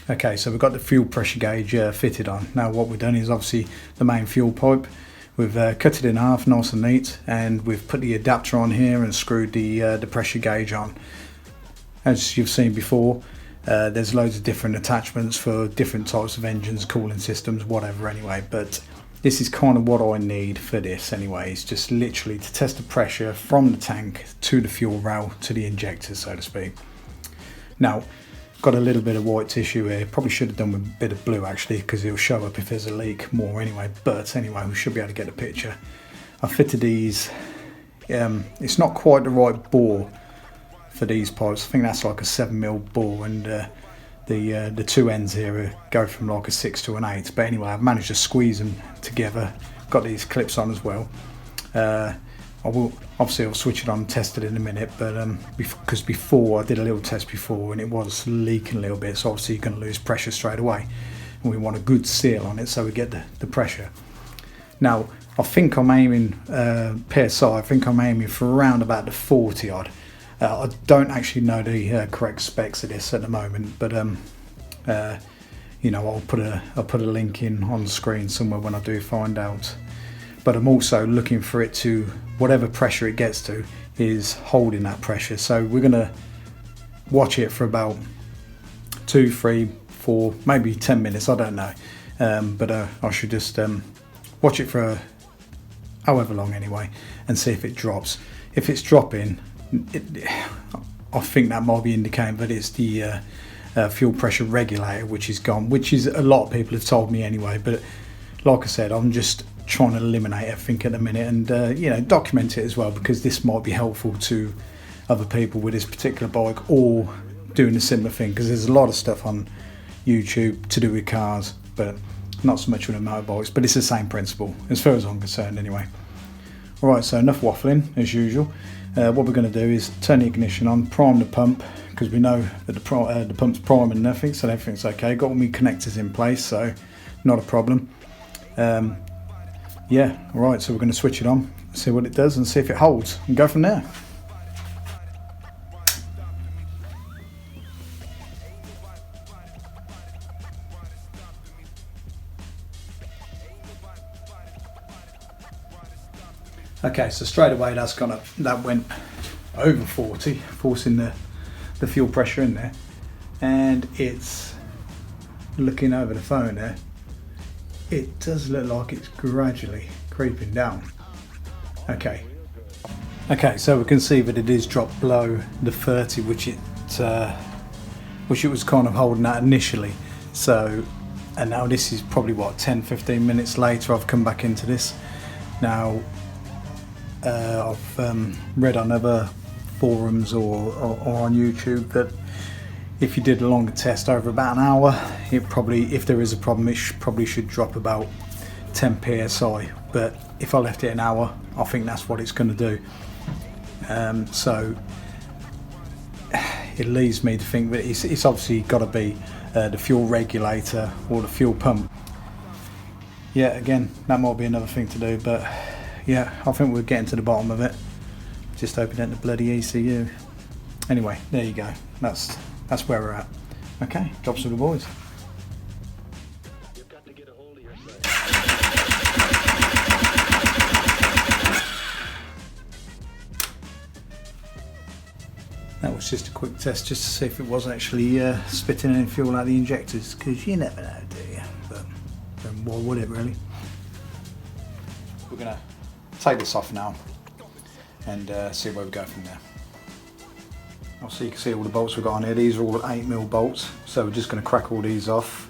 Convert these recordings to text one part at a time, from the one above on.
Okay, so we've got the fuel pressure gauge fitted on. Now what we've done is obviously the main fuel pipe. We've cut it in half, nice and neat, and we've put the adapter on here and screwed the pressure gauge on. As you've seen before, there's loads of different attachments for different types of engines, cooling systems, whatever anyway, but this is kind of what I need for this anyway. It's just literally to test the pressure from the tank to the fuel rail to the injector, so to speak. Now, got a little bit of white tissue here. Probably should have done with a bit of blue actually, because it'll show up if there's a leak more anyway. But anyway, we should be able to get the picture. I fitted these. It's not quite the right bore for these pipes. I think that's like a 7mm bore, and the two ends here go from like a 6 to an 8. But anyway, I've managed to squeeze them together. Got these clips on as well. I'll switch it on and test it in a minute, but because before I did a little test before and it was leaking a little bit, so obviously you're going to lose pressure straight away, and we want a good seal on it so we get the pressure. Now I think I'm aiming PSI, I think I'm aiming for around about the 40 odd. I don't actually know the correct specs of this at the moment, but you know, I'll put a link in on the screen somewhere when I do find out. But I'm also looking for it to, whatever pressure it gets to, is holding that pressure. So we're going to watch it for about 2, 3, 4, maybe 10 minutes, I don't know. But I should just watch it for however long anyway, and see if it drops. If it's dropping, I think that might be indicating that it's the fuel pressure regulator which is gone, which is a lot of people have told me anyway. But like I said, I'm just trying to eliminate everything at the minute, and you know, document it as well, because this might be helpful to other people with this particular bike or doing a similar thing, because there's a lot of stuff on YouTube to do with cars, but not so much with the motorbikes. But it's the same principle as far as I'm concerned anyway. Alright, so enough waffling as usual. What we're going to do is turn the ignition on, prime the pump, because we know that the pump's priming and nothing, so everything's okay. Got all my connectors in place, so not a problem. Yeah, alright, so we're going to switch it on, see what it does and see if it holds, and go from there. Okay, so straight away that's gone up, that went over 40, forcing the fuel pressure in there, and it's looking over the phone there. It does look like it's gradually creeping down. Okay, so we can see that it is dropped below the 30, which it was kind of holding at initially. So, and now this is probably what, 10-15 minutes later I've come back into this. Now I've read on other forums or on YouTube that if you did a longer test over about an hour, it probably, if there is a problem, it probably should drop about 10 psi. But if I left it an hour, I think that's what it's going to do. So it leads me to think that it's obviously got to be the fuel regulator or the fuel pump. Yeah, again, that might be another thing to do, but yeah, I think we're getting to the bottom of it. Just open it the bloody ECU. Anyway, there you go. That's where we're at. Okay, drops with the boys. You've got to get a hold of yourself. That was just a quick test, just to see if it was actually spitting any fuel out of the injectors, because you never know, do you? But then why would it really? We're gonna take this off now and see where we go from there. So you can see all the bolts we've got on here. These are all 8mm bolts, so we're just going to crack all these off.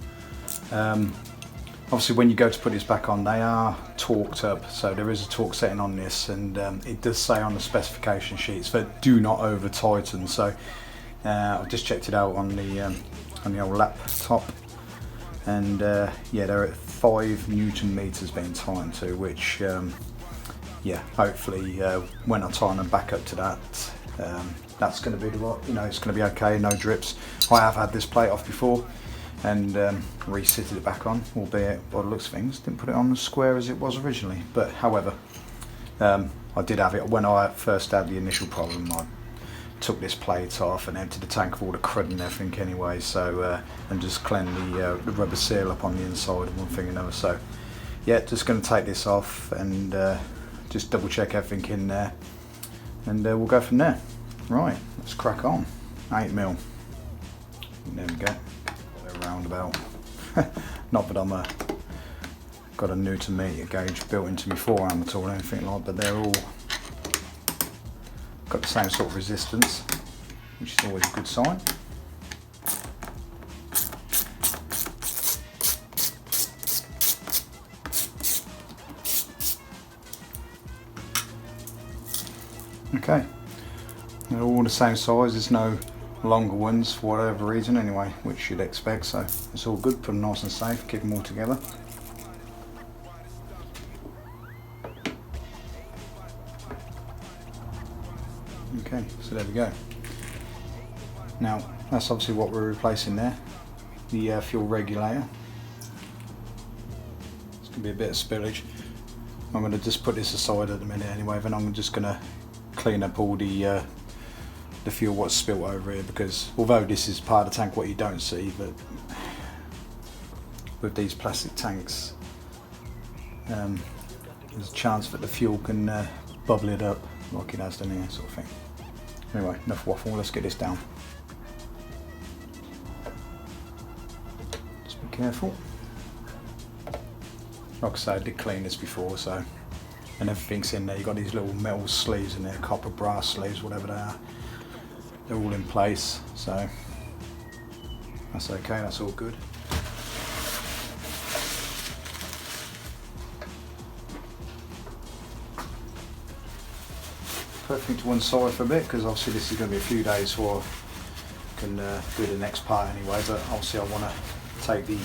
Obviously when you go to put this back on, they are torqued up, so there is a torque setting on this, and it does say on the specification sheets that do not over tighten. So I've just checked it out on the old laptop, and yeah, they're at 5 Newton meters being tightened to, which yeah, hopefully when I tighten them back up to that, that's going to be the right, you know, it's going to be okay, no drips. I have had this plate off before and resitted it back on, albeit by the looks of things didn't put it on as square as it was originally. But however, I did have it when I first had the initial problem. I took this plate off and emptied the tank of all the crud and everything anyway, so and just cleaned the rubber seal up on the inside and one thing and another. So yeah, just going to take this off and just double check everything in there, and we'll go from there. Right, let's crack on. 8mm. There we go. A roundabout. Not that I'm got a Newton meter gauge built into my forearm at all or anything like, but they're all got the same sort of resistance, which is always a good sign. Okay, they're all the same size. There's no longer ones for whatever reason anyway, which you'd expect, so it's all good. Put them nice and safe, keep them all together. Okay, so there we go. Now that's obviously what we're replacing there, the fuel regulator. It's going to be a bit of spillage. I'm going to just put this aside at the minute anyway, then I'm just going to clean up all the fuel what's spilt over here, because although this is part of the tank what you don't see, but with these plastic tanks there's a chance that the fuel can bubble it up like it has done here, sort of thing. Anyway, enough waffle, let's get this down. Just be careful. Like I say, I did clean this before, so, and everything's in there. You've got these little metal sleeves in there, copper, brass sleeves, whatever they are. They're all in place, so that's okay, that's all good. Put everything to one side for a bit, because obviously this is going to be a few days before I can do the next part anyway, but obviously I want to take the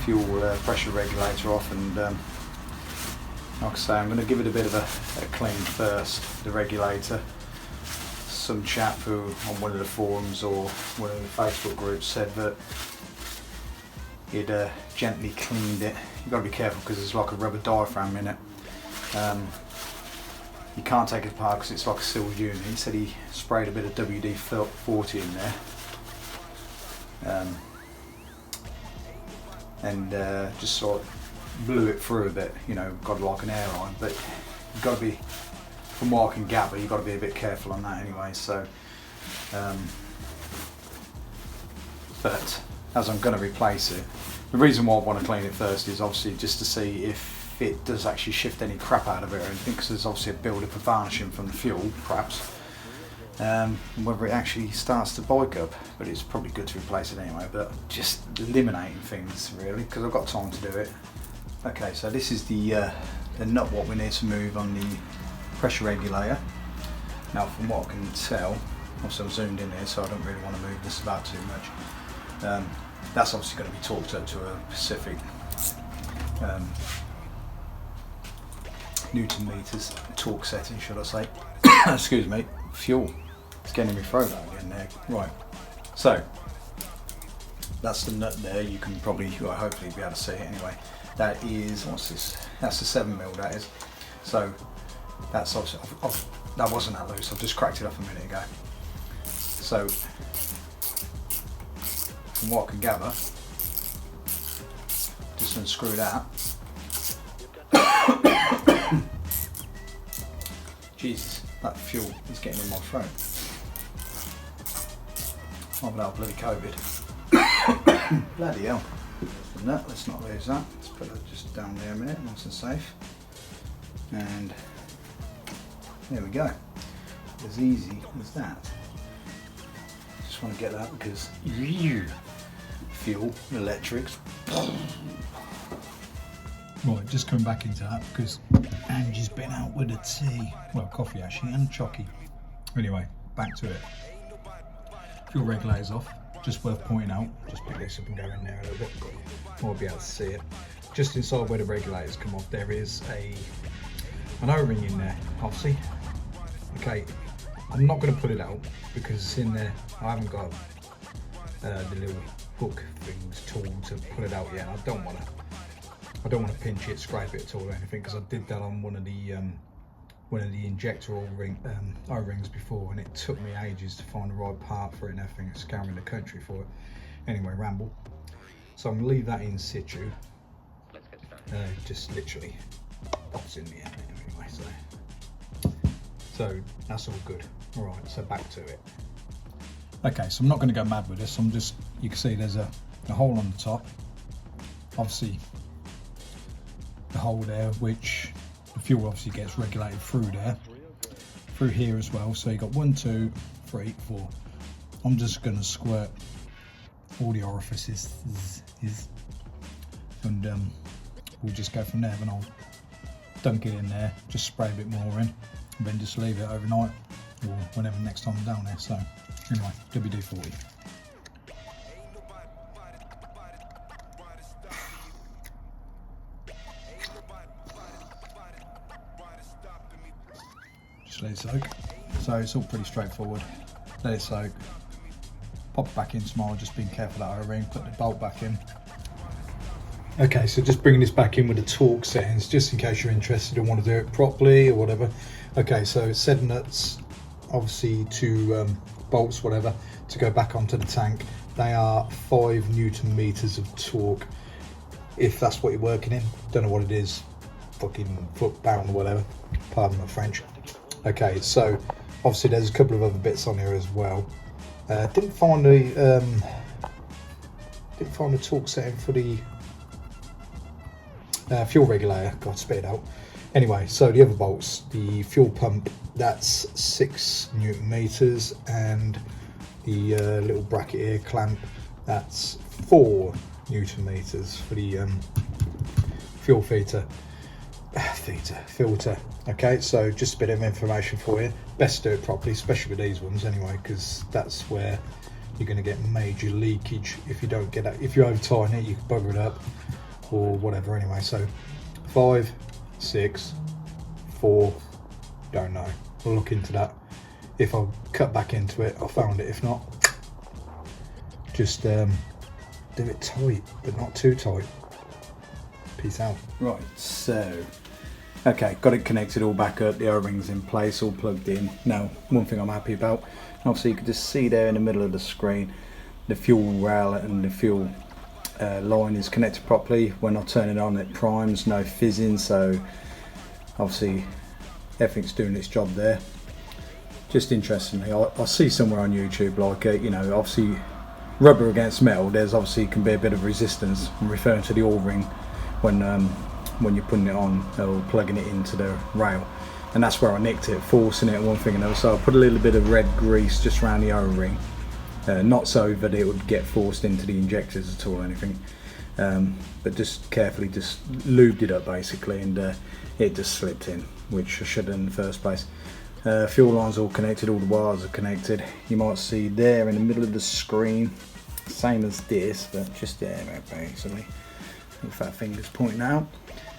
fuel pressure regulator off, and like I say, I'm going to give it a bit of a clean first, the regulator. Some chap who on one of the forums or one of the Facebook groups said that he'd gently cleaned it. You've got to be careful because there's like a rubber diaphragm in it. You can't take it apart because it's like a sealed unit. He said he sprayed a bit of WD-40 in there and just sort of blew it through a bit, you know, got like an air line, but you've got to be, from what I can gather, you've got to be a bit careful on that anyway. So but as I'm going to replace it, the reason why I want to clean it first is obviously just to see if it does actually shift any crap out of it or anything, because there's obviously a build-up of varnishing from the fuel, perhaps, and whether it actually starts to bike up. But it's probably good to replace it anyway, but just eliminating things really, because I've got time to do it. Okay, so this is the nut what we need to move on the pressure regulator. Now from what I can tell, also I'm zoomed in here so I don't really want to move this about too much, that's obviously going to be torqued up to a specific Newton meters torque setting, should I say. Excuse me, fuel. It's getting me throat out again there. Right, so that's the nut there. You can probably, well, hopefully be able to see it anyway. That is, what's this? That's a 7mm, that is. So that's obviously, that wasn't that loose, I've just cracked it off a minute ago. So from what I can gather, just unscrew that. Jesus, that fuel is getting in my throat. Oh, but bloody COVID. Bloody hell. No, let's not lose that. Let's put it just down there a minute, nice and safe. And there we go. As easy as that. Just want to get that because fuel, electrics. Right, just coming back into that because Angie's been out with a tea. Well, coffee actually, and chocky. Anyway, back to it. Fuel regulator's off. Just worth pointing out, just pick this up and go in there a little bit. I'll be able to see it. Just inside where the regulators come off, there is an O-ring in there, obviously. Okay, I'm not going to pull it out because it's in there. I haven't got the little hook things tool to pull it out yet. I don't want to pinch it, scrape it at all or anything, because I did that on one of the one of the injector O-rings before, and it took me ages to find the right part for it and everything, scouring the country for it. Anyway, ramble. So I'm going to leave that in situ. Just literally pops in the end anyway, so that's all good. All right, so back to it. Okay, so I'm not going to go mad with this. I'm just, you can see there's a hole on the top, obviously the hole there, which the fuel obviously gets regulated through there, through here as well. So you got 1, 2, 3, 4. I'm just going to squirt all the orifices, and we'll just go from there. Then I'll dunk it in there, just spray a bit more in, and then just leave it overnight or whenever next time I'm down there. So anyway, WD-40. Just let it soak. So it's all pretty straightforward. Let it soak. Pop it back in small, just being careful that O-ring, put the bolt back in. Okay, so just bringing this back in with the torque settings, just in case you're interested and want to do it properly or whatever. Okay, so 7 nuts, obviously 2 bolts, whatever, to go back onto the tank. They are 5 Newton meters of torque, if that's what you're working in. Don't know what it is, fucking foot pound or whatever, pardon my French. Okay, so obviously there's a couple of other bits on here as well. Didn't find the torque setting for the fuel regulator. God, spit it out. Anyway, so the other bolts, the fuel pump, that's 6 Newton meters, and the little bracket here, clamp, that's 4 Newton meters for the fuel filter. Okay, so just a bit of information for you. Best do it properly, especially with these ones anyway, because that's where you're going to get major leakage if you don't get that. If you over tighten it, you can bugger it up or whatever. Anyway, so 5, 6, 4, don't know. We'll look into that. If I cut back into it, I found it. If not, just do it tight, but not too tight. Peace out. Right, so okay, got it connected all back up, the O-rings in place, all plugged in. Now, one thing I'm happy about, obviously you can just see there in the middle of the screen, the fuel rail and the fuel line is connected properly. When I turn it on, it primes, no fizzing, so obviously everything's doing its job there. Just interestingly, I see somewhere on YouTube, like, you know, obviously rubber against metal, there's obviously can be a bit of resistance. I'm referring to the O-ring when you're putting it on or plugging it into the rail, and that's where I nicked it, forcing it one thing and another. So I put a little bit of red grease just around the O-ring, not so that it would get forced into the injectors at all or anything, but just carefully just lubed it up basically, and it just slipped in, which I should have in the first place. Fuel lines all connected, all the wires are connected. You might see there in the middle of the screen, same as this, but just there basically. Fat fingers pointing out.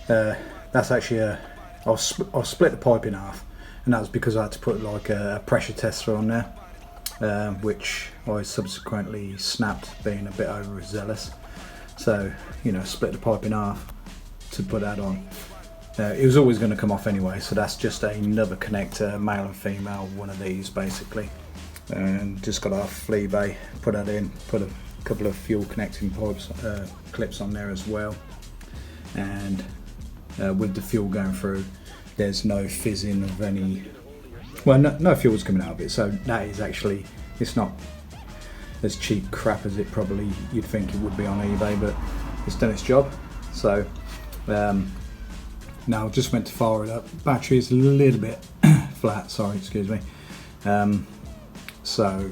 That's actually I'll split the pipe in half, and that was because I had to put like a pressure tester on there, which I subsequently snapped, being a bit overzealous. So, you know, split the pipe in half to put that on. It was always going to come off anyway, so that's just another connector, male and female, one of these basically. And just got our flea bay, put that in, put a couple of fuel connecting pipes, clips on there as well. And with the fuel going through, there's no fizzing of any, well, no fuel's coming out of it, so that is actually, it's not as cheap crap as it probably you'd think it would be on eBay, but it's done its job. So now just went to fire it up. Battery is a little bit flat, sorry, excuse me. So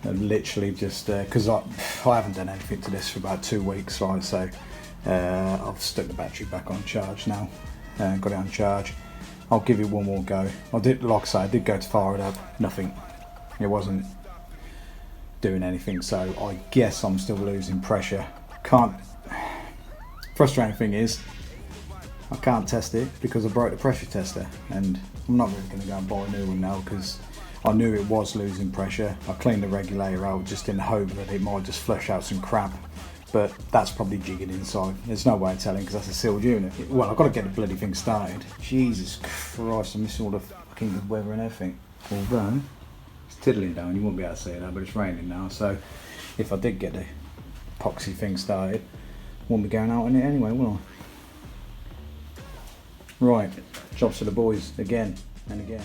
literally just because I haven't done anything to this for about 2 weeks, right? So I've stuck the battery back on charge now, got it on charge. I'll give it one more go. I did, like I say, I did go to fire it up, nothing. It wasn't doing anything, so I guess I'm still losing pressure. Frustrating thing is, I can't test it because I broke the pressure tester, and I'm not really going to go and buy a new one now because I knew it was losing pressure. I cleaned the regulator out just in the hope that it might just flush out some crap but that's probably jigging inside. There's no way of telling because that's a sealed unit. Well, I've got to get the bloody thing started. Jesus Christ, I'm missing all the fucking good weather and everything. Although, it's tiddling down, you won't be able to see that, but it's raining now, so if I did get the epoxy thing started, I wouldn't be going out in it anyway, will I? Right, jobs to the boys again and again.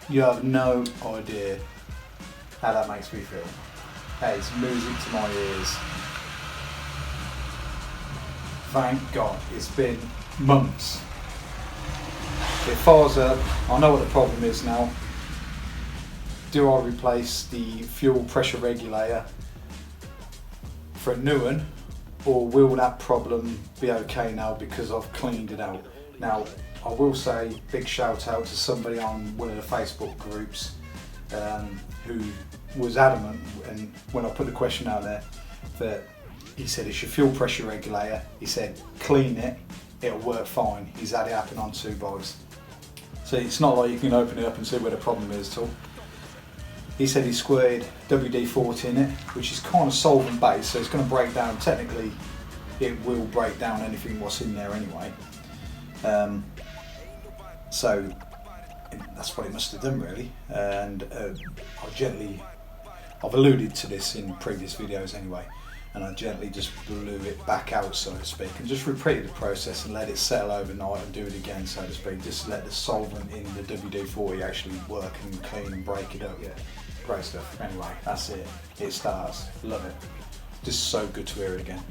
You have no idea how that makes me feel. That is music to my ears. Thank God, it's been months. It fires up, I know what the problem is now. Do I replace the fuel pressure regulator for a new one, or will that problem be okay now because I've cleaned it out? Now, I will say big shout out to somebody on one of the Facebook groups who was adamant, and when I put the question out there, that he said it's your fuel pressure regulator. He said clean it, it'll work fine. He's had it happen on 2 bikes. So it's not like you can open it up and see where the problem is at all. He said he squirted WD-40 in it, which is kind of solvent based, so it's going to break down. Technically, it will break down anything what's in there anyway. So that's what it must have done really, and I've alluded to this in previous videos anyway, and I gently just blew it back out, so to speak, and just repeated the process and let it settle overnight and do it again, so to speak. Just let the solvent in the WD-40 actually work and clean and break it up. Yeah, great stuff. Anyway, that's it. It starts. Love it. Just so good to hear it again.